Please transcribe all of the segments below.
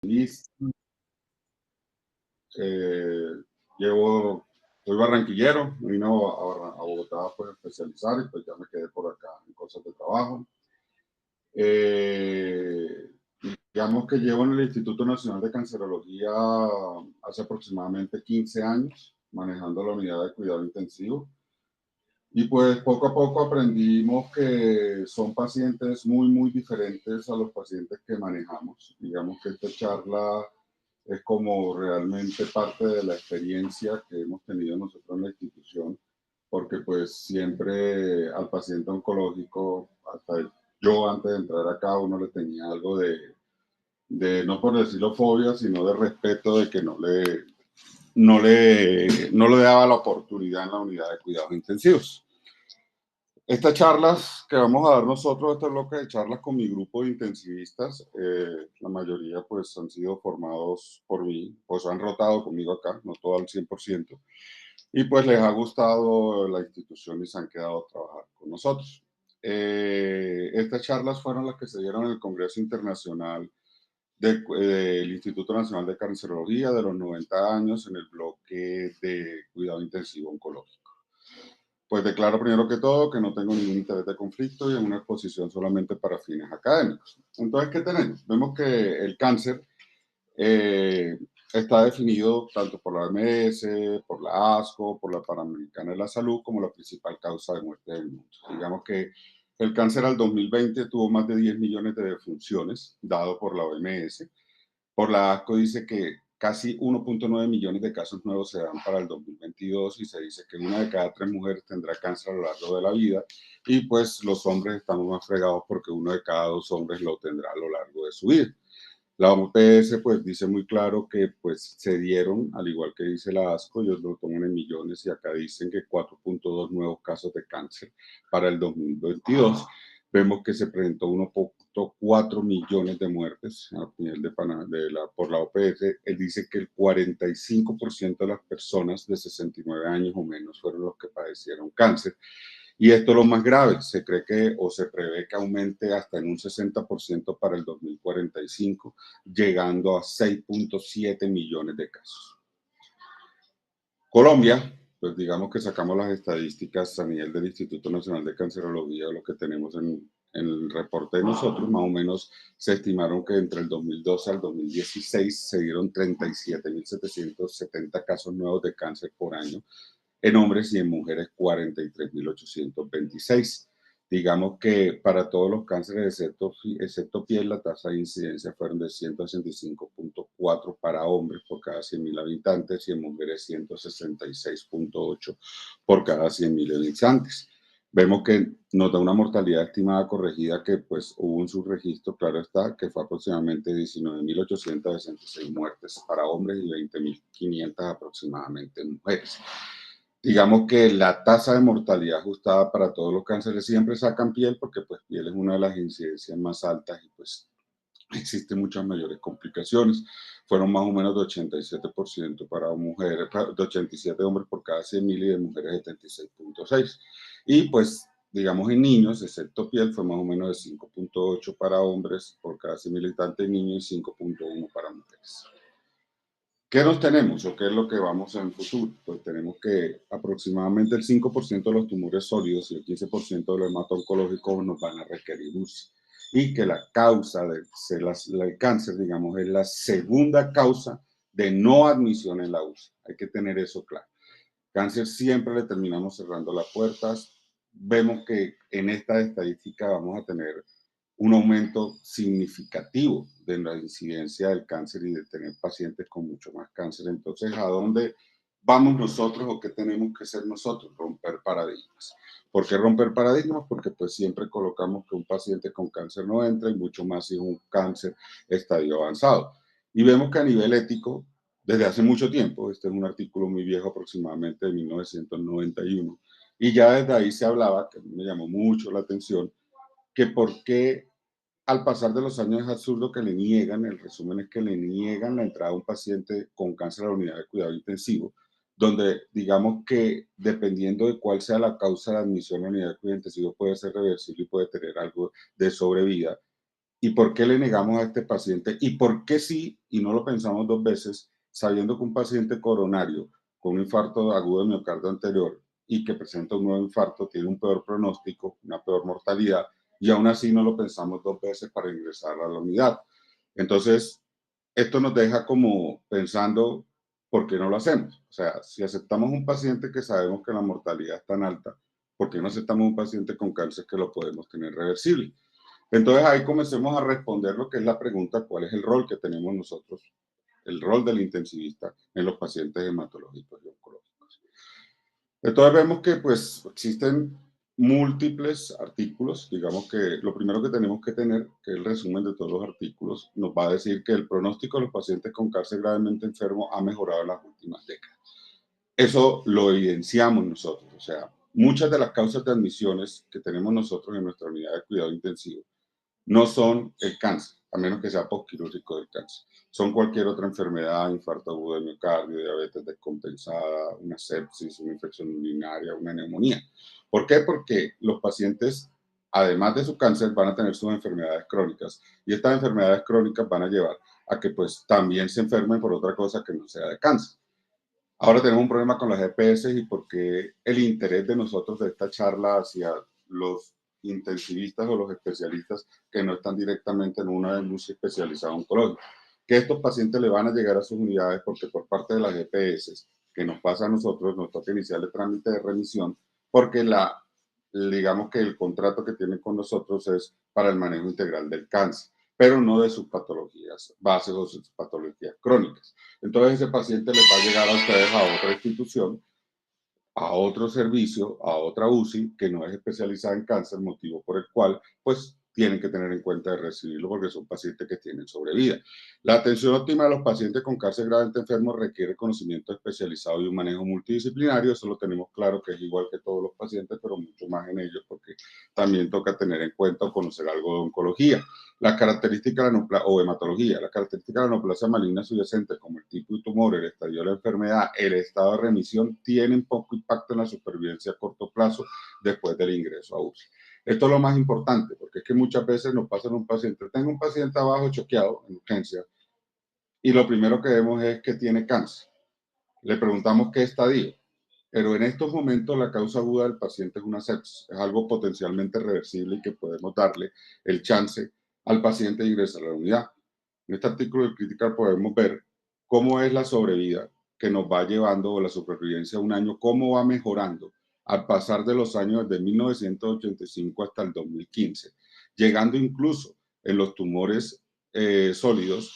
Listo. Eh, soy barranquillero, vino a Bogotá pues, a especializar y pues ya me quedé por acá en cosas de trabajo. Eh, digamos que llevo en el Instituto Nacional de Cancerología hace aproximadamente 15 años, manejando la unidad de cuidado intensivo. Y pues poco a poco aprendimos que son pacientes muy diferentes a los pacientes que manejamos. Digamos que esta charla es como realmente parte de la experiencia que hemos tenido nosotros en la institución, porque pues siempre al paciente oncológico, hasta yo antes de entrar acá, uno le tenía algo de no por decirlo fobia, sino de respeto de que no le daba la oportunidad en la unidad de cuidados intensivos. Estas charlas que vamos a dar nosotros, este bloque de charlas con mi grupo de intensivistas, la mayoría pues han sido formados por mí, pues han rotado conmigo acá, no todo al 100%, y pues les ha gustado la institución y se han quedado a trabajar con nosotros. Estas charlas fueron las que se dieron en el Congreso Internacional del Instituto Nacional de Cancerología de los 90 años en el bloque de cuidado intensivo oncológico. Pues declaro primero que todo que no tengo ningún interés de conflicto y en una exposición solamente para fines académicos. Entonces, ¿qué tenemos? Vemos que el cáncer está definido tanto por la OMS, por la ASCO, por la Panamericana de la Salud como la principal causa de muerte del mundo. Digamos que el cáncer al 2020 tuvo más de 10 millones de defunciones, dado por la OMS. Por la ASCO dice que casi 1.9 millones de casos nuevos se dan para el 2022 y se dice que una de cada 3 mujeres tendrá cáncer a lo largo de la vida y pues los hombres estamos más fregados porque uno de cada 2 hombres lo tendrá a lo largo de su vida. La OMS pues dice muy claro que pues se dieron, al igual que dice la ASCO, ellos lo toman en millones y acá dicen que 4.2 nuevos casos de cáncer para el 2022. Vemos que se presentó 1.4 millones de muertes a nivel por la OPS. Él dice que el 45% de las personas de 69 años o menos fueron los que padecieron cáncer. Y esto es lo más grave, se cree que o se prevé que aumente hasta en un 60% para el 2045, llegando a 6.7 millones de casos. Colombia, pues digamos que sacamos las estadísticas a nivel del Instituto Nacional de Cancerología, lo que tenemos en el reporte de nosotros, más o menos se estimaron que entre el 2012 al 2016 se dieron 37.770 casos nuevos de cáncer por año, en hombres y en mujeres 43.826. Digamos que para todos los cánceres, excepto piel, la tasa de incidencia fueron de 165.4 para hombres por cada 100.000 habitantes y en mujeres 166.8 por cada 100.000 habitantes. Vemos que nos da una mortalidad estimada corregida que pues hubo un subregistro, claro está, que fue aproximadamente 19.866 muertes para hombres y 20.500 aproximadamente en mujeres. Digamos que la tasa de mortalidad ajustada para todos los cánceres siempre sacan piel porque pues piel es una de las incidencias más altas y pues existen muchas mayores complicaciones. Fueron más o menos de 87% para mujeres, de 87 hombres por cada 100.000 y de mujeres 76.6. Y pues digamos en niños, excepto piel, fue más o menos de 5.8 para hombres por cada 100.000 habitantes de niños y 5.1 para mujeres. ¿Qué nos tenemos o qué es lo que vamos en el futuro? Pues tenemos que aproximadamente el 5% de los tumores sólidos y el 15% de los hemato-oncológicos nos van a requerir UCI. Y que la causa del cáncer, digamos, es la segunda causa de no admisión en la UCI. Hay que tener eso claro. Cáncer siempre le terminamos cerrando las puertas. Vemos que en esta estadística vamos a tener un aumento significativo de la incidencia del cáncer y de tener pacientes con mucho más cáncer. Entonces, ¿a dónde vamos nosotros o qué tenemos que hacer nosotros? Romper paradigmas. ¿Por qué romper paradigmas? Porque pues siempre colocamos que un paciente con cáncer no entra y mucho más si es un cáncer estadio avanzado. Y vemos que a nivel ético, desde hace mucho tiempo, este es un artículo muy viejo aproximadamente de 1991, y ya desde ahí se hablaba, que me llamó mucho la atención, que por qué al pasar de los años es absurdo que le niegan, el resumen es que le niegan la entrada a un paciente con cáncer a la unidad de cuidado intensivo, donde digamos que dependiendo de cuál sea la causa de admisión a la unidad de cuidado intensivo puede ser reversible y puede tener algo de sobrevida. ¿Y por qué le negamos a este paciente? ¿Y por qué sí, y no lo pensamos dos veces, sabiendo que un paciente coronario con un infarto agudo de miocardio anterior y que presenta un nuevo infarto tiene un peor pronóstico, una peor mortalidad, y aún así no lo pensamos dos veces para ingresar a la unidad? Entonces, esto nos deja como pensando, ¿por qué no lo hacemos? O sea, si aceptamos un paciente que sabemos que la mortalidad es tan alta, ¿por qué no aceptamos un paciente con cáncer que lo podemos tener reversible? Entonces ahí comencemos a responder lo que es la pregunta, ¿cuál es el rol que tenemos nosotros, el rol del intensivista en los pacientes hematológicos y oncológicos? Entonces vemos que pues existen múltiples artículos, digamos que lo primero que tenemos que tener, que es el resumen de todos los artículos, nos va a decir que el pronóstico de los pacientes con cáncer gravemente enfermo ha mejorado en las últimas décadas. Eso lo evidenciamos nosotros, o sea, muchas de las causas de admisiones que tenemos nosotros en nuestra unidad de cuidado intensivo no son el cáncer, a menos que sea postquirúrgico del cáncer. Son cualquier otra enfermedad, infarto agudo de miocardio, diabetes descompensada, una sepsis, una infección urinaria, una neumonía. ¿Por qué? Porque los pacientes, además de su cáncer, van a tener sus enfermedades crónicas y estas enfermedades crónicas van a llevar a que pues también se enfermen por otra cosa que no sea de cáncer. Ahora tenemos un problema con las EPS y porque el interés de nosotros de esta charla hacia los intensivistas o los especialistas que no están directamente en una UCI especializada oncológica, que estos pacientes le van a llegar a sus unidades porque por parte de las EPS que nos pasa a nosotros, nos toca iniciar el trámite de remisión porque digamos que el contrato que tienen con nosotros es para el manejo integral del cáncer, pero no de sus patologías bases o sus patologías crónicas. Entonces ese paciente les va a llegar a ustedes a otra institución, a otro servicio, a otra UCI que no es especializada en cáncer, motivo por el cual pues tienen que tener en cuenta de recibirlo porque son pacientes que tienen sobrevida. La atención óptima de los pacientes con cáncer gravemente enfermos requiere conocimiento especializado y un manejo multidisciplinario. Eso lo tenemos claro que es igual que todos los pacientes, pero mucho más en ellos porque también toca tener en cuenta o conocer algo de oncología. Las características o hematología, las características de la neoplasia maligna subyacente, como el tipo de tumor, el estadio de la enfermedad, el estado de remisión, tienen poco impacto en la supervivencia a corto plazo después del ingreso a UCI. Esto es lo más importante, porque es que muchas veces nos pasa en un paciente, tengo un paciente abajo choqueado en urgencia y lo primero que vemos es que tiene cáncer. Le preguntamos qué estadio, pero en estos momentos la causa aguda del paciente es una sepsis, es algo potencialmente reversible y que podemos darle el chance al paciente de ingresar a la unidad. En este artículo de Critical podemos ver cómo es la sobrevida que nos va llevando o la supervivencia a un año, cómo va mejorando al pasar de los años de 1985 hasta el 2015, llegando incluso en los tumores sólidos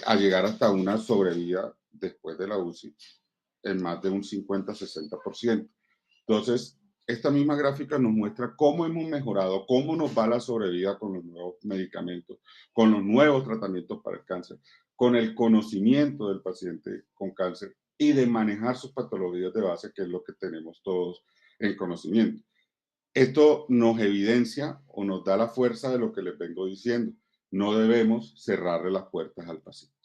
a llegar hasta una sobrevida después de la UCI en más de un 50-60%. Entonces, esta misma gráfica nos muestra cómo hemos mejorado, cómo nos va la sobrevida con los nuevos medicamentos, con los nuevos tratamientos para el cáncer, con el conocimiento del paciente con cáncer y de manejar sus patologías de base, que es lo que tenemos todos en conocimiento. Esto nos evidencia o nos da la fuerza de lo que les vengo diciendo. No debemos cerrarle las puertas al paciente.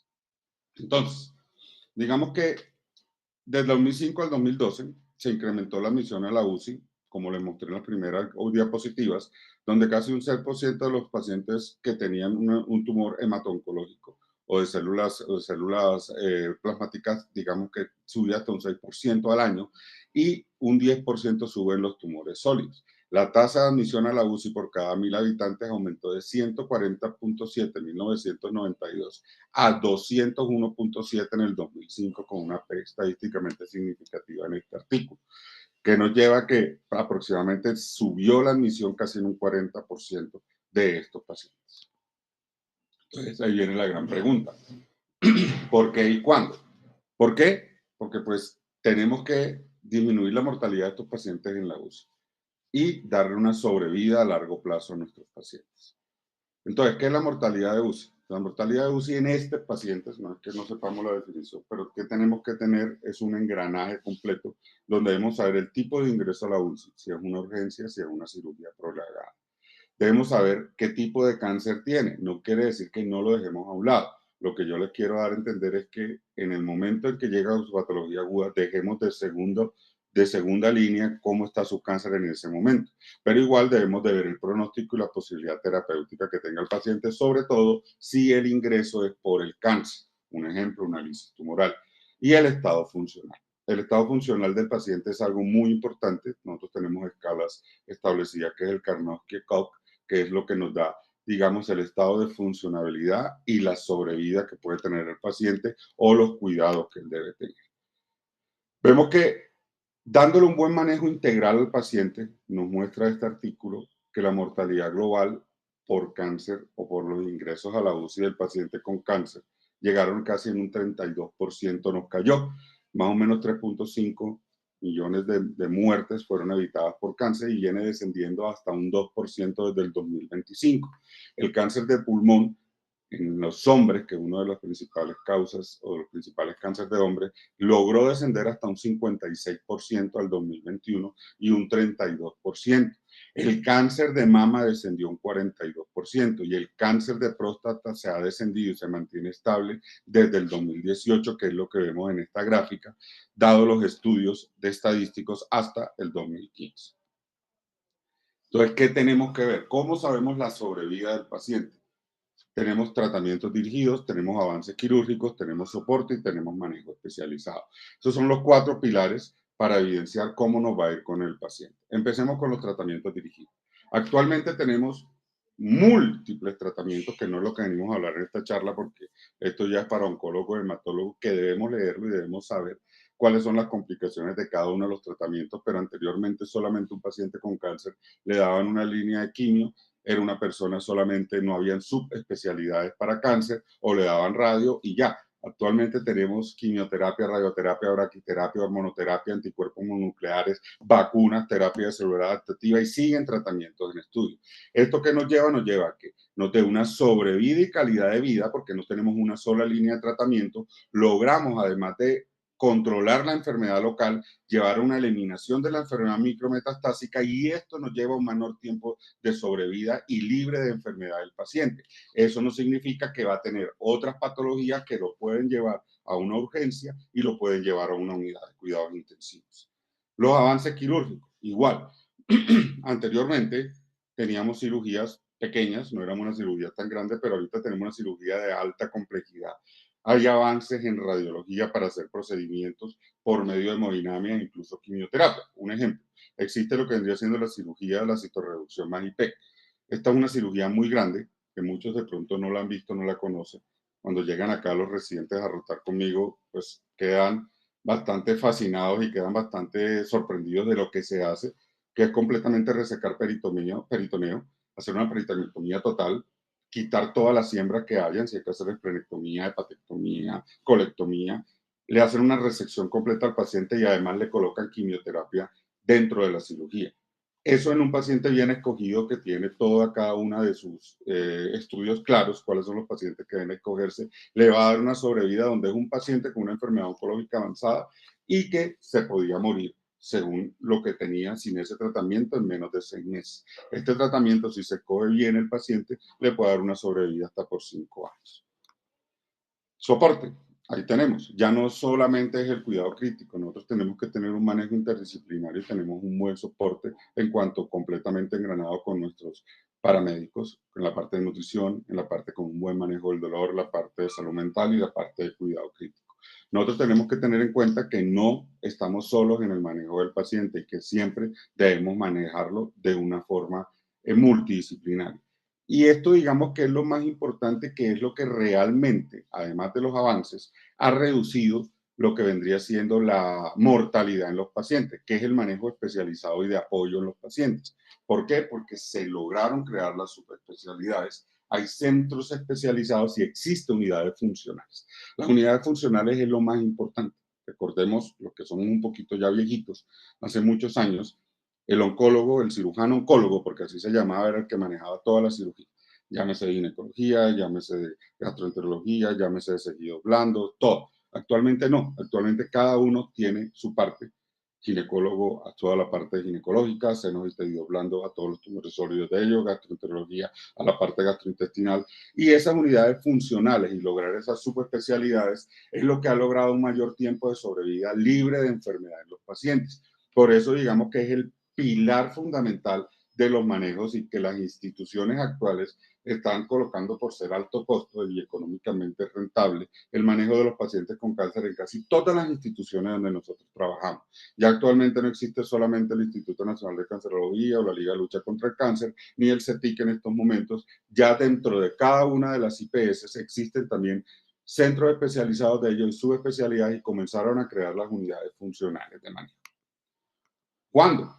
Entonces, digamos que desde 2005 al 2012 se incrementó la admisión a la UCI, como les mostré en las primeras diapositivas, donde casi un 6% de los pacientes que tenían un tumor hemato-oncológico o de células plasmáticas, digamos que subía hasta un 6% al año y un 10% sube en los tumores sólidos. La tasa de admisión a la UCI por cada 1.000 habitantes aumentó de 140.7 en 1992 a 201.7 en el 2005 con una P estadísticamente significativa en este artículo, que nos lleva a que aproximadamente subió la admisión casi en un 40% de estos pacientes. Entonces ahí viene la gran pregunta. ¿Por qué y cuándo? ¿Por qué? Porque pues tenemos que disminuir la mortalidad de estos pacientes en la UCI y darle una sobrevida a largo plazo a nuestros pacientes. Entonces, ¿qué es la mortalidad de UCI? La mortalidad de UCI en este paciente, no es que no sepamos la definición, pero que tenemos que tener es un engranaje completo donde debemos saber el tipo de ingreso a la UCI, si es una urgencia, si es una cirugía prolongada. Debemos saber qué tipo de cáncer tiene. No quiere decir que no lo dejemos a un lado. Lo que yo les quiero dar a entender es que en el momento en que llega a su patología aguda, dejemos de segunda línea cómo está su cáncer en ese momento. Pero igual debemos de ver el pronóstico y la posibilidad terapéutica que tenga el paciente, sobre todo si el ingreso es por el cáncer. Un ejemplo, una lisis tumoral. Y el estado funcional. El estado funcional del paciente es algo muy importante. Nosotros tenemos escalas establecidas, que es el Karnofsky-Cock, que es lo que nos da, digamos, el estado de funcionabilidad y la sobrevida que puede tener el paciente o los cuidados que él debe tener. Vemos que dándole un buen manejo integral al paciente, nos muestra este artículo que la mortalidad global por cáncer o por los ingresos a la UCI del paciente con cáncer llegaron casi en un 32%, nos cayó. Más o menos 3.5 millones de muertes fueron evitadas por cáncer y viene descendiendo hasta un 2% desde el 2025. El cáncer de pulmón en los hombres, que es una de las principales causas o los principales cánceres de hombres, logró descender hasta un 56% al 2021 y un 32%. El cáncer de mama descendió un 42% y el cáncer de próstata se ha descendido y se mantiene estable desde el 2018, que es lo que vemos en esta gráfica, dado los estudios de estadísticos hasta el 2015. Entonces, ¿qué tenemos que ver? ¿Cómo sabemos la sobrevida del paciente? Tenemos tratamientos dirigidos, tenemos avances quirúrgicos, tenemos soporte y tenemos manejo especializado. Esos son los 4 pilares para evidenciar cómo nos va a ir con el paciente. Empecemos con los tratamientos dirigidos. Actualmente tenemos múltiples tratamientos, que no es lo que venimos a hablar en esta charla, porque esto ya es para oncólogos, hematólogos, que debemos leerlo y debemos saber cuáles son las complicaciones de cada uno de los tratamientos, pero anteriormente solamente un paciente con cáncer le daban una línea de quimio, era una persona solamente, no habían subespecialidades para cáncer o le daban radio y ya. Actualmente tenemos quimioterapia, radioterapia, braquiterapia, hormonoterapia, anticuerpos mononucleares, vacunas, terapia celular adaptativa y siguen tratamientos en estudio. ¿Esto qué nos lleva? Nos lleva a que nos dé una sobrevida y calidad de vida, porque no tenemos una sola línea de tratamiento. Logramos, además de controlar la enfermedad local, llevar a una eliminación de la enfermedad micrometastásica y esto nos lleva a un menor tiempo de sobrevida y libre de enfermedad del paciente. Eso no significa que va a tener otras patologías que lo pueden llevar a una urgencia y lo pueden llevar a una unidad de cuidados intensivos. Los avances quirúrgicos, igual. Anteriormente teníamos cirugías pequeñas, no éramos una cirugía tan grande, pero ahorita tenemos una cirugía de alta complejidad. Hay avances en radiología para hacer procedimientos por medio de hemodinamia e incluso quimioterapia. Un ejemplo, existe lo que vendría siendo la cirugía de la citorreducción más IP. Esta es una cirugía muy grande, que muchos de pronto no la han visto, no la conocen. Cuando llegan acá los residentes a rotar conmigo, pues quedan bastante fascinados y quedan bastante sorprendidos de lo que se hace, que es completamente resecar peritoneo, hacer una peritoneotomía total, quitar toda la siembra que hayan, si hay que hacer esplenectomía, hepatectomía, colectomía, le hacen una resección completa al paciente y además le colocan quimioterapia dentro de la cirugía. Eso en un paciente bien escogido que tiene toda cada una de sus estudios claros, cuáles son los pacientes que deben escogerse, le va a dar una sobrevida donde es un paciente con una enfermedad oncológica avanzada y que se podía morir según lo que tenía sin ese tratamiento en menos de 6 meses. Este tratamiento, si se escoge bien el paciente, le puede dar una sobrevida hasta por 5 años. Soporte, ahí tenemos. Ya no solamente es el cuidado crítico, nosotros tenemos que tener un manejo interdisciplinario y tenemos un buen soporte en cuanto completamente engranado con nuestros paramédicos, en la parte de nutrición, en la parte con un buen manejo del dolor, la parte de salud mental y la parte de cuidado crítico. Nosotros tenemos que tener en cuenta que no estamos solos en el manejo del paciente y que siempre debemos manejarlo de una forma multidisciplinaria. Y esto digamos que es lo más importante, que es lo que realmente, además de los avances, ha reducido lo que vendría siendo la mortalidad en los pacientes, que es el manejo especializado y de apoyo en los pacientes. ¿Por qué? Porque se lograron crear las subespecialidades, hay centros especializados y existen unidades funcionales. Las unidades funcionales es lo más importante. Recordemos, los que son un poquito ya viejitos, hace muchos años, el oncólogo, el cirujano oncólogo, porque así se llamaba, era el que manejaba toda la cirugía. Llámese de ginecología, llámese de gastroenterología, llámese de tejidos blandos, todo. Actualmente no, actualmente cada uno tiene su parte. Ginecólogo a toda la parte ginecológica, senos y tejidos blandos a todos los tumores sólidos de ellos, gastroenterología a la parte gastrointestinal. Y esas unidades funcionales y lograr esas subespecialidades es lo que ha logrado un mayor tiempo de sobrevida libre de enfermedad en los pacientes. Por eso digamos que es el pilar fundamental de los manejos y que las instituciones actuales están colocando por ser alto costo y económicamente rentable el manejo de los pacientes con cáncer en casi todas las instituciones donde nosotros trabajamos. Ya actualmente no existe solamente el Instituto Nacional de Cancerología o la Liga de Lucha contra el Cáncer, ni el CETIC en estos momentos. Ya dentro de cada una de las IPS existen también centros especializados de ellos y subespecialidades y comenzaron a crear las unidades funcionales de manejo. ¿Cuándo?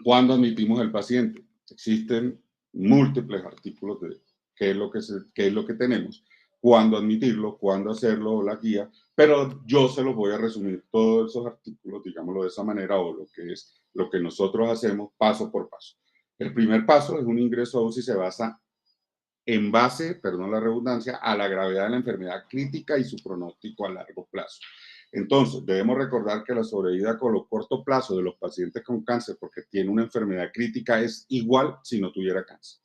Cuando admitimos el paciente. Existen múltiples artículos de qué es lo que tenemos, cuándo admitirlo, cuándo hacerlo, la guía, pero yo se los voy a resumir todos esos artículos, digámoslo de esa manera, o lo que es lo que nosotros hacemos paso por paso. El primer paso es un ingreso a UCI, se basa en base, perdón la redundancia, a la gravedad de la enfermedad crítica y su pronóstico a largo plazo. Entonces, debemos recordar que la sobrevida a corto plazo de los pacientes con cáncer, porque tiene una enfermedad crítica, es igual si no tuviera cáncer.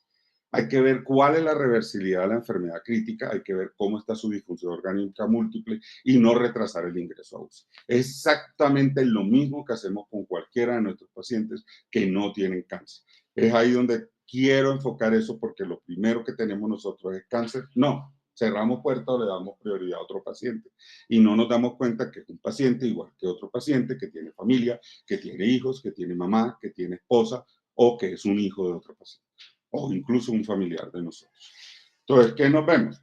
Hay que ver cuál es la reversibilidad de la enfermedad crítica, hay que ver cómo está su disfunción orgánica múltiple y no retrasar el ingreso a UCI. Es exactamente lo mismo que hacemos con cualquiera de nuestros pacientes que no tienen cáncer. Es ahí donde quiero enfocar eso porque lo primero que tenemos nosotros es cáncer. No, cerramos puertas o le damos prioridad a otro paciente y no nos damos cuenta que es un paciente igual que otro paciente que tiene familia, que tiene hijos, que tiene mamá, que tiene esposa o que es un hijo de otro paciente o incluso un familiar de nosotros. Entonces, ¿qué nos vemos?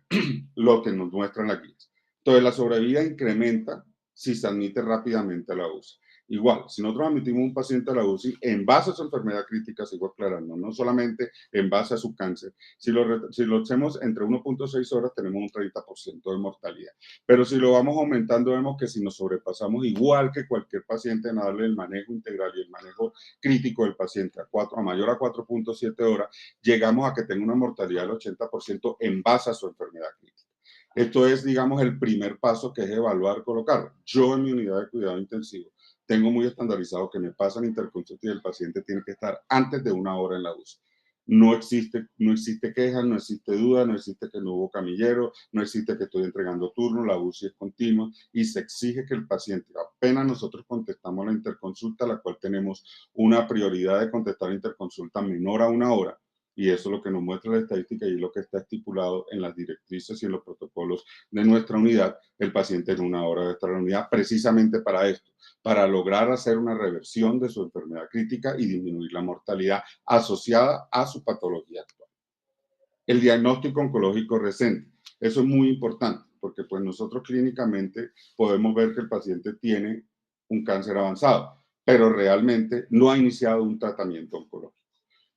Lo que nos muestran las guías. Entonces, la sobrevida incrementa si se admite rápidamente a la UCI. Igual, si nosotros admitimos un paciente a la UCI, en base a su enfermedad crítica, sigo aclarando, no solamente en base a su cáncer, si lo hacemos entre 1.6 horas, tenemos un 30% de mortalidad. Pero si lo vamos aumentando, vemos que si nos sobrepasamos igual que cualquier paciente en darle el manejo integral y el manejo crítico del paciente a mayor a 4.7 horas, llegamos a que tenga una mortalidad del 80% en base a su enfermedad crítica. Esto es, digamos, el primer paso que es evaluar, colocar. Yo en mi unidad de cuidado intensivo tengo muy estandarizado que me pasan interconsulta y el paciente tiene que estar antes de 1 hora en la UCI. No existe queja, no existe duda, no existe que no hubo camillero, no existe que estoy entregando turno, la UCI es continua y se exige que el paciente, apenas nosotros contestamos la interconsulta, la cual tenemos una prioridad de contestar la interconsulta menor a 1 hora, y eso es lo que nos muestra la estadística y es lo que está estipulado en las directrices y en los protocolos de nuestra unidad. El paciente en 1 hora debe estar en la unidad precisamente para esto, para lograr hacer una reversión de su enfermedad crítica y disminuir la mortalidad asociada a su patología actual. El diagnóstico oncológico reciente. Eso es muy importante porque pues nosotros clínicamente podemos ver que el paciente tiene un cáncer avanzado, pero realmente no ha iniciado un tratamiento oncológico.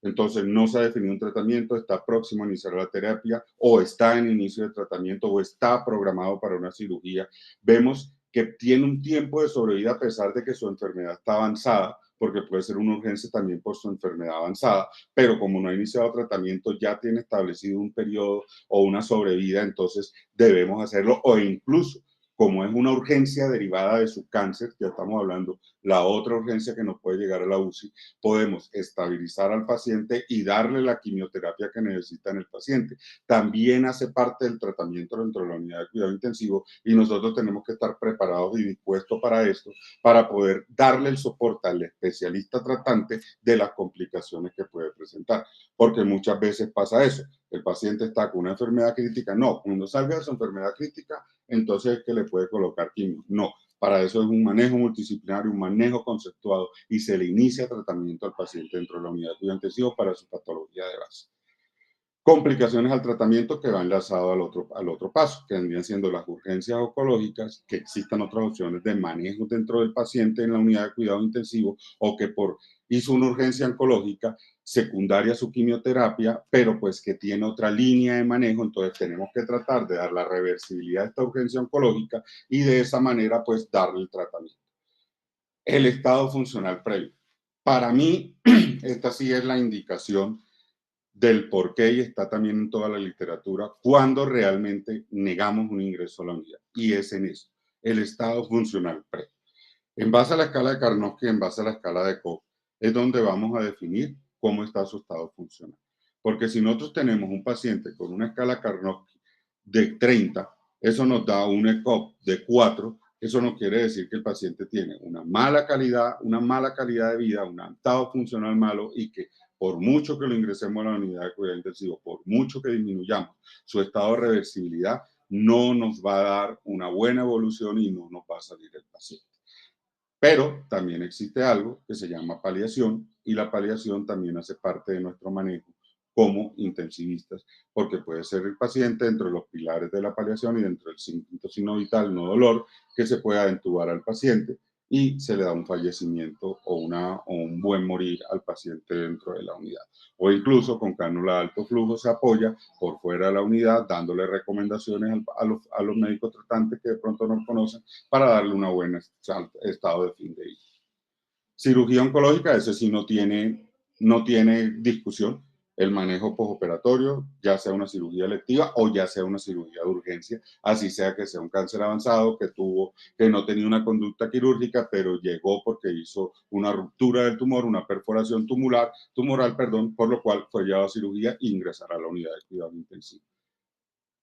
Entonces, no se ha definido un tratamiento, está próximo a iniciar la terapia o está en inicio de tratamiento o está programado para una cirugía. Vemos que tiene un tiempo de sobrevida a pesar de que su enfermedad está avanzada, porque puede ser una urgencia también por su enfermedad avanzada, pero como no ha iniciado tratamiento, ya tiene establecido un periodo o una sobrevida, entonces debemos hacerlo o incluso como es una urgencia derivada de su cáncer, ya estamos hablando, la otra urgencia que nos puede llegar a la UCI, podemos estabilizar al paciente y darle la quimioterapia que necesita en el paciente. También hace parte del tratamiento dentro de la unidad de cuidado intensivo y nosotros tenemos que estar preparados y dispuestos para esto, para poder darle el soporte al especialista tratante de las complicaciones que puede presentar. Porque muchas veces pasa eso, el paciente está con una enfermedad crítica, no, cuando salga de su enfermedad crítica, entonces es que le puede colocar quimio. No, para eso es un manejo multidisciplinario, un manejo conceptuado y se le inicia tratamiento al paciente dentro de la unidad de cuidado intensivo para su patología de base. Complicaciones al tratamiento que va enlazado al otro paso, que vendrían siendo las urgencias oncológicas, que existan otras opciones de manejo dentro del paciente en la unidad de cuidado intensivo o que hizo una urgencia oncológica secundaria a su quimioterapia, pero pues que tiene otra línea de manejo, entonces tenemos que tratar de dar la reversibilidad de esta urgencia oncológica y de esa manera pues darle el tratamiento. El estado funcional previo. Para mí, esta sí es la indicación del por qué y está también en toda la literatura cuando realmente negamos un ingreso a la unidad. Y es en eso, el estado funcional previo. En base a la escala de Karnofsky, en base a la escala de Koch, es donde vamos a definir cómo está su estado funcional. Porque si nosotros tenemos un paciente con una escala Karnofsky de 30, eso nos da un ECOG de 4, Eso no quiere decir que el paciente tiene una mala calidad de vida, un estado funcional malo y que por mucho que lo ingresemos a la unidad de cuidado intensivo, por mucho que disminuyamos su estado de reversibilidad, no nos va a dar una buena evolución y no nos va a salir el paciente. Pero también existe algo que se llama paliación y la paliación también hace parte de nuestro manejo como intensivistas, porque puede ser el paciente dentro de los pilares de la paliación y dentro del quinto signo vital no dolor, que se pueda entubar al paciente y se le da un fallecimiento o un buen morir al paciente dentro de la unidad. O incluso con cánula de alto flujo se apoya por fuera de la unidad, dándole recomendaciones a los médicos tratantes que de pronto no conocen para darle un buen estado de fin de vida. Cirugía oncológica, ese sí no tiene discusión. El manejo postoperatorio, ya sea una cirugía electiva o ya sea una cirugía de urgencia, así sea que sea un cáncer avanzado que no tenía una conducta quirúrgica, pero llegó porque hizo una ruptura del tumor, una perforación tumoral, perdón, por lo cual fue llevado a cirugía e ingresar a la unidad de cuidado intensivo.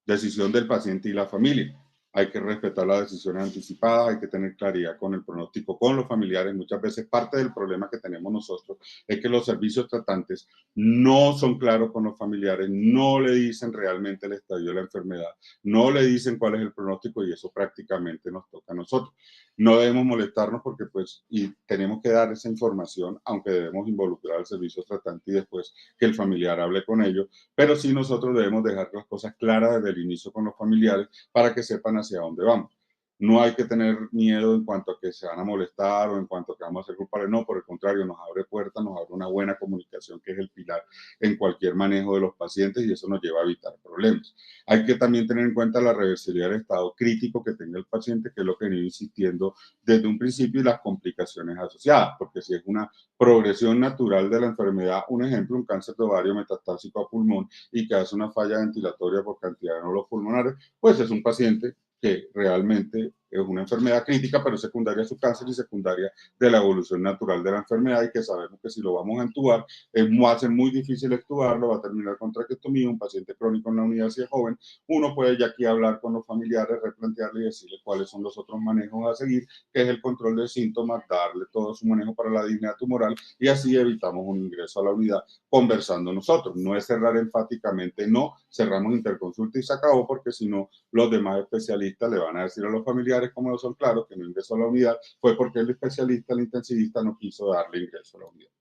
Decisión del paciente y la familia. Hay que respetar las decisiones anticipadas, hay que tener claridad con el pronóstico con los familiares. Muchas veces parte del problema que tenemos nosotros es que los servicios tratantes no son claros con los familiares, no le dicen realmente el estadio de la enfermedad, no le dicen cuál es el pronóstico y eso prácticamente nos toca a nosotros. No debemos molestarnos porque y tenemos que dar esa información, aunque debemos involucrar al servicio tratante y después que el familiar hable con ellos, pero sí nosotros debemos dejar las cosas claras desde el inicio con los familiares para que sepan hacia dónde vamos. No hay que tener miedo en cuanto a que se van a molestar o en cuanto a que vamos a ser culpables, no, por el contrario, nos abre puertas, nos abre una buena comunicación que es el pilar en cualquier manejo de los pacientes y eso nos lleva a evitar problemas. Hay que también tener en cuenta la reversibilidad del estado crítico que tenga el paciente, que es lo que he venido insistiendo desde un principio, y las complicaciones asociadas, porque si es una progresión natural de la enfermedad, un ejemplo, un cáncer de ovario metastásico a pulmón y que hace una falla ventilatoria por cantidad de nódulos pulmonares, pues es un paciente que realmente es una enfermedad crítica, pero secundaria a su cáncer y secundaria de la evolución natural de la enfermedad y que sabemos que si lo vamos a entubar, va a ser muy difícil entubarlo, va a terminar con traqueostomía, un paciente crónico en la unidad si es joven. Uno puede ya aquí hablar con los familiares, replantearle y decirle cuáles son los otros manejos a seguir, que es el control de síntomas, darle todo su manejo para la dignidad tumoral y así evitamos un ingreso a la unidad conversando nosotros. No es cerrar enfáticamente, no, cerramos interconsulta y se acabó, porque si no, los demás especialistas le van a decir a los familiares, como no son claros, que no ingresó a la unidad, fue porque el especialista, el intensivista, no quiso darle ingreso a la unidad.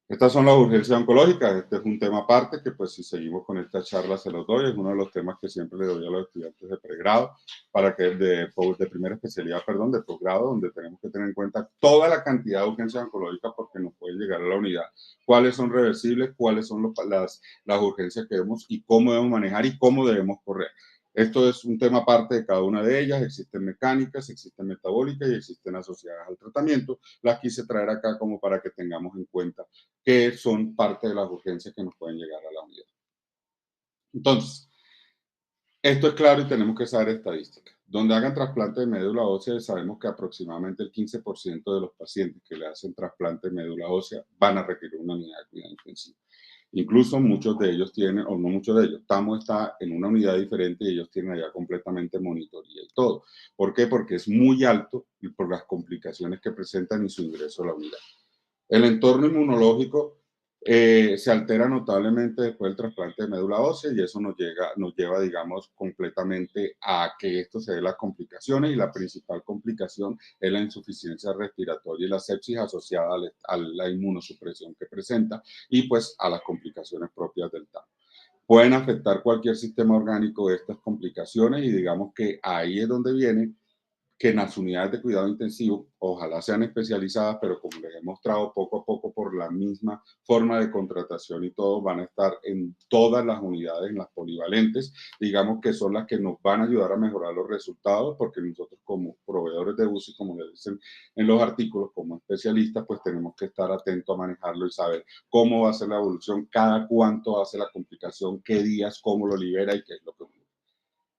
Estas son las urgencias oncológicas. Este es un tema aparte que, pues, si seguimos con esta charla se los doy. Es uno de los temas que siempre le doy a los estudiantes de pregrado, para que de primera especialidad, perdón, de posgrado, donde tenemos que tener en cuenta toda la cantidad de urgencias oncológicas porque nos pueden llegar a la unidad. Cuáles son reversibles, cuáles son las urgencias que vemos y cómo debemos manejar y cómo debemos correr. Esto es un tema aparte de cada una de ellas. Existen mecánicas, existen metabólicas y existen asociadas al tratamiento. Las quise traer acá como para que tengamos en cuenta que son parte de las urgencias que nos pueden llegar a la unidad. Entonces, esto es claro y tenemos que saber estadísticas. Donde hagan trasplante de médula ósea, sabemos que aproximadamente el 15% de los pacientes que le hacen trasplante de médula ósea van a requerir una unidad de cuidado intensivo. Incluso muchos de ellos tienen, o no muchos de ellos, TAMO está en una unidad diferente y ellos tienen allá completamente monitoría y todo. ¿Por qué? Porque es muy alto y por las complicaciones que presentan y su ingreso a la unidad. El entorno inmunológico se altera notablemente después del trasplante de médula ósea y eso nos lleva, digamos, completamente a que esto se dé las complicaciones y la principal complicación es la insuficiencia respiratoria y la sepsis asociada a la inmunosupresión que presenta y pues a las complicaciones propias del TAM. Pueden afectar cualquier sistema orgánico de estas complicaciones y digamos que ahí es donde viene que en las unidades de cuidado intensivo, ojalá sean especializadas, pero como les he mostrado, poco a poco por la misma forma de contratación y todo, van a estar en todas las unidades, en las polivalentes, digamos que son las que nos van a ayudar a mejorar los resultados, porque nosotros como proveedores de UCI, como le dicen en los artículos, como especialistas, pues tenemos que estar atentos a manejarlo y saber cómo va a ser la evolución, cada cuánto hace la complicación, qué días, cómo lo libera y qué es lo que ocurre.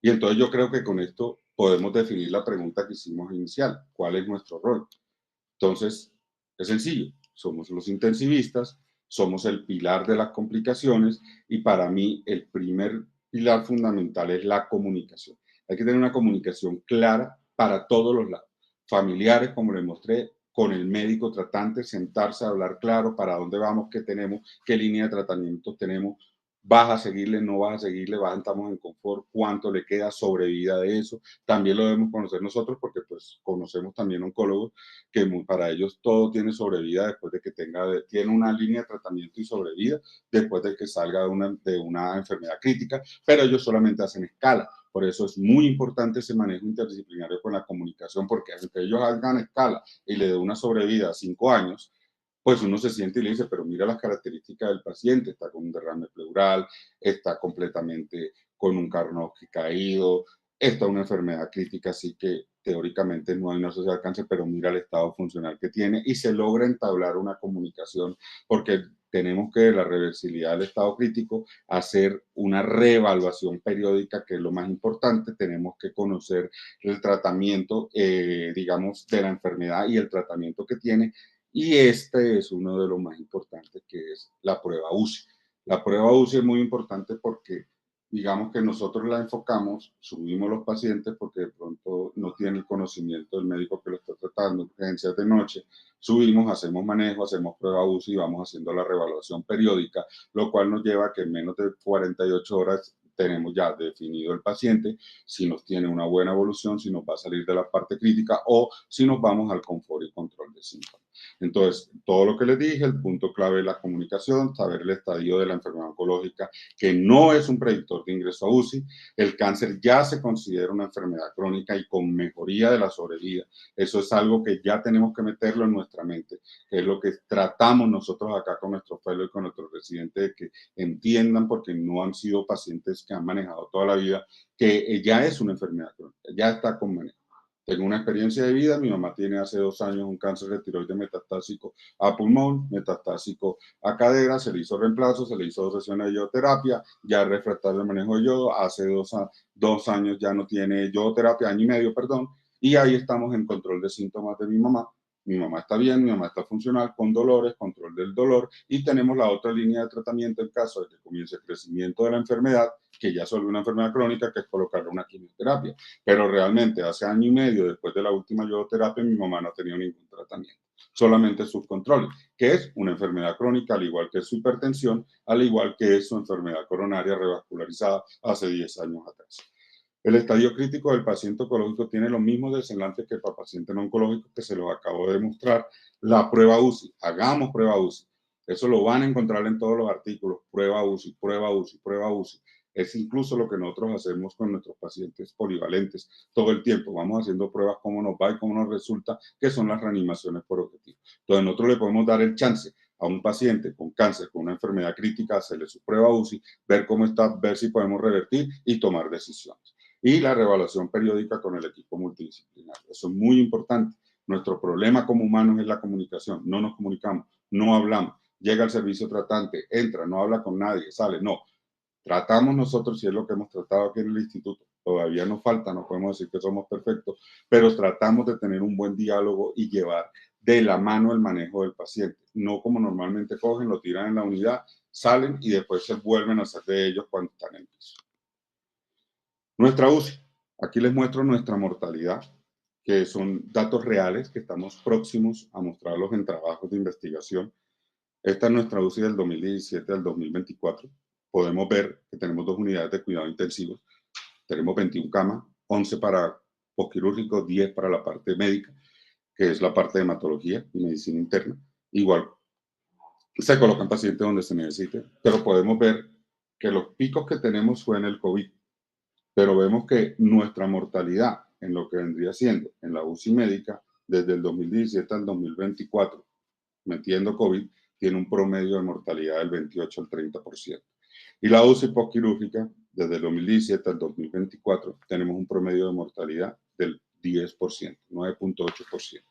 Y entonces yo creo que con esto podemos definir la pregunta que hicimos inicial. ¿Cuál es nuestro rol? Entonces, es sencillo. Somos los intensivistas, somos el pilar de las complicaciones y para mí el primer pilar fundamental es la comunicación. Hay que tener una comunicación clara para todos los lados. Familiares, como les mostré, con el médico tratante, sentarse a hablar claro para dónde vamos, qué tenemos, qué línea de tratamiento tenemos, vas a seguirle, no vas a seguirle, estamos en confort, cuánto le queda sobrevida de eso. También lo debemos conocer nosotros porque pues conocemos también oncólogos que para ellos todo tiene sobrevida después de que tiene una línea de tratamiento y sobrevida después de que salga de una enfermedad crítica, pero ellos solamente hacen escala. Por eso es muy importante ese manejo interdisciplinario con la comunicación, porque aunque ellos hagan escala y le dé una sobrevida a 5 años, pues uno se siente y le dice, pero mira las características del paciente, está con un derrame pleural, está completamente con un Karnofsky caído, está una enfermedad crítica, así que teóricamente no hay una sociedad de cáncer, pero mira el estado funcional que tiene y se logra entablar una comunicación porque tenemos que la reversibilidad del estado crítico, hacer una reevaluación periódica, que es lo más importante, tenemos que conocer el tratamiento, digamos, de la enfermedad y el tratamiento que tiene, y este es uno de los más importantes, que es la prueba UCI. La prueba UCI es muy importante porque digamos que nosotros la enfocamos, subimos los pacientes porque de pronto no tiene el conocimiento del médico que lo está tratando, urgencias de noche, subimos, hacemos manejo, hacemos prueba UCI y vamos haciendo la reevaluación periódica, lo cual nos lleva a que en menos de 48 horas tenemos ya definido el paciente, si nos tiene una buena evolución, si nos va a salir de la parte crítica o si nos vamos al confort y control de síntomas. Entonces, todo lo que les dije, el punto clave es la comunicación, saber el estadio de la enfermedad oncológica, que no es un predictor de ingreso a UCI. El cáncer ya se considera una enfermedad crónica y con mejoría de la sobrevida. Eso es algo que ya tenemos que meterlo en nuestra mente, que es lo que tratamos nosotros acá con nuestros fellows y con nuestros residentes, de que entiendan, porque no han sido pacientes que han manejado toda la vida, que ya es una enfermedad crónica, ya está con manejo. Tengo una experiencia de vida, mi mamá tiene hace 2 años un cáncer de tiroides metastásico a pulmón, metastásico a cadera, se le hizo reemplazo, se le hizo 2 sesiones de iodoterapia, ya es refractario al manejo de yodo, hace 2 años ya no tiene iodoterapia, año y medio, perdón, y ahí estamos en control de síntomas de mi mamá. Mi mamá está bien, mi mamá está funcional, con dolores, control del dolor, y tenemos la otra línea de tratamiento en caso de que comience el crecimiento de la enfermedad, que ya es solo una enfermedad crónica, que es colocarle una quimioterapia. Pero realmente hace año y medio después de la última yodoterapia, mi mamá no ha tenido ningún tratamiento, solamente sus controles, que es una enfermedad crónica, al igual que su hipertensión, al igual que su enfermedad coronaria revascularizada hace 10 años atrás. El estadio crítico del paciente oncológico tiene los mismos desenlaces que el paciente no oncológico, que se los acabo de mostrar. La prueba UCI, hagamos prueba UCI. Eso lo van a encontrar en todos los artículos, prueba UCI, prueba UCI, prueba UCI. Es incluso lo que nosotros hacemos con nuestros pacientes polivalentes todo el tiempo. Vamos haciendo pruebas, cómo nos va y cómo nos resulta, que son las reanimaciones por objetivo. Entonces nosotros le podemos dar el chance a un paciente con cáncer, con una enfermedad crítica, hacerle su prueba UCI, ver cómo está, ver si podemos revertir y tomar decisiones. Y la reevaluación periódica con el equipo multidisciplinario. Eso es muy importante. Nuestro problema como humanos es la comunicación. No nos comunicamos, no hablamos. Llega al servicio tratante, entra, no habla con nadie, sale. No, tratamos nosotros, y es lo que hemos tratado aquí en el instituto, todavía nos falta, no podemos decir que somos perfectos, pero tratamos de tener un buen diálogo y llevar de la mano el manejo del paciente, no como normalmente cogen, lo tiran en la unidad, salen y después se vuelven a hacer de ellos cuando están en el piso. Nuestra UCI, aquí les muestro nuestra mortalidad, que son datos reales que estamos próximos a mostrarlos en trabajos de investigación. Esta es nuestra UCI del 2017 al 2024. Podemos ver que tenemos 2 unidades de cuidado intensivos. Tenemos 21 camas, 11 para postquirúrgico, 10 para la parte médica, que es la parte de hematología y medicina interna. Igual, se colocan pacientes donde se necesite, pero podemos ver que los picos que tenemos fue en el COVID, pero vemos que nuestra mortalidad en lo que vendría siendo en la UCI médica desde el 2017 al 2024, metiendo COVID, tiene un promedio de mortalidad del 28 al 30%. Y la UCI postquirúrgica, desde el 2017 al 2024, tenemos un promedio de mortalidad del 10%, 9.8%.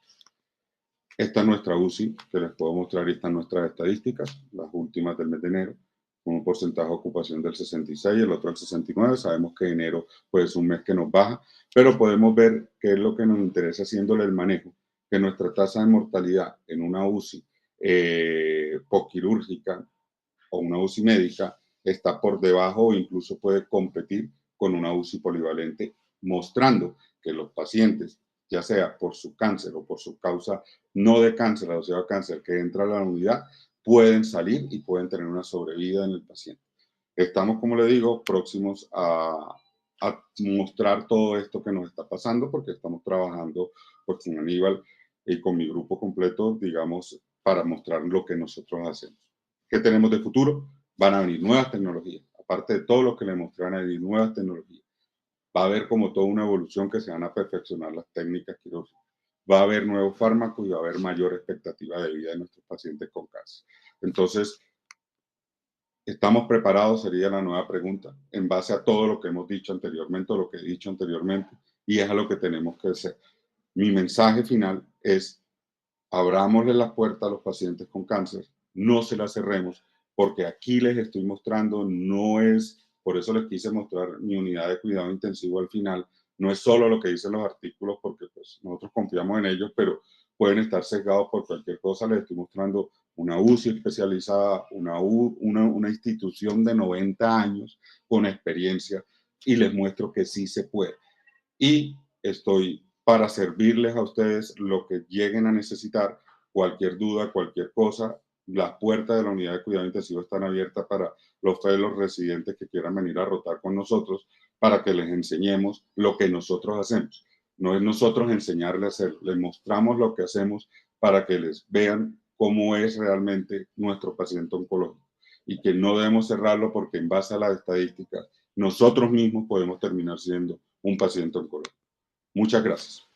Esta es nuestra UCI, que les puedo mostrar, y están nuestras estadísticas, las últimas del mes de enero, con un porcentaje de ocupación del 66, el otro del 69. Sabemos que enero pues, es un mes que nos baja, pero podemos ver qué es lo que nos interesa haciéndole el manejo, que nuestra tasa de mortalidad en una UCI postquirúrgica o una UCI médica está por debajo o incluso puede competir con una UCI polivalente, mostrando que los pacientes, ya sea por su cáncer o por su causa no de cáncer, asociado a cáncer, que entra a la unidad, pueden salir y pueden tener una sobrevida en el paciente. Estamos, como le digo, próximos a mostrar todo esto que nos está pasando, porque estamos trabajando pues, con Aníbal y con mi grupo completo, digamos, para mostrar lo que nosotros hacemos. ¿Qué tenemos de futuro? Van a venir nuevas tecnologías. Aparte de todo lo que le mostré, van a venir nuevas tecnologías. Va a haber como toda una evolución que se van a perfeccionar las técnicas quirúrgicas. Va a haber nuevos fármacos y va a haber mayor expectativa de vida de nuestros pacientes con cáncer. Entonces, ¿estamos preparados? Sería la nueva pregunta, en base a todo lo que hemos dicho anteriormente, o lo que he dicho anteriormente, y es a lo que tenemos que hacer. Mi mensaje final es, abrámosle las puertas a los pacientes con cáncer, no se las cerremos, porque aquí les estoy mostrando, no es, por eso les quise mostrar mi unidad de cuidado intensivo al final, no es solo lo que dicen los artículos, porque pues, nosotros confiamos en ellos, pero pueden estar sesgados por cualquier cosa, les estoy mostrando una UCI especializada, una institución de 90 años con experiencia, y les muestro que sí se puede. Y estoy para servirles a ustedes lo que lleguen a necesitar, cualquier duda, cualquier cosa. Las puertas de la unidad de cuidado intensivo están abiertas para los fellows residentes que quieran venir a rotar con nosotros para que les enseñemos lo que nosotros hacemos. No es nosotros enseñarles a hacer, les mostramos lo que hacemos para que les vean cómo es realmente nuestro paciente oncológico y que no debemos cerrarlo porque en base a las estadísticas nosotros mismos podemos terminar siendo un paciente oncológico. Muchas gracias.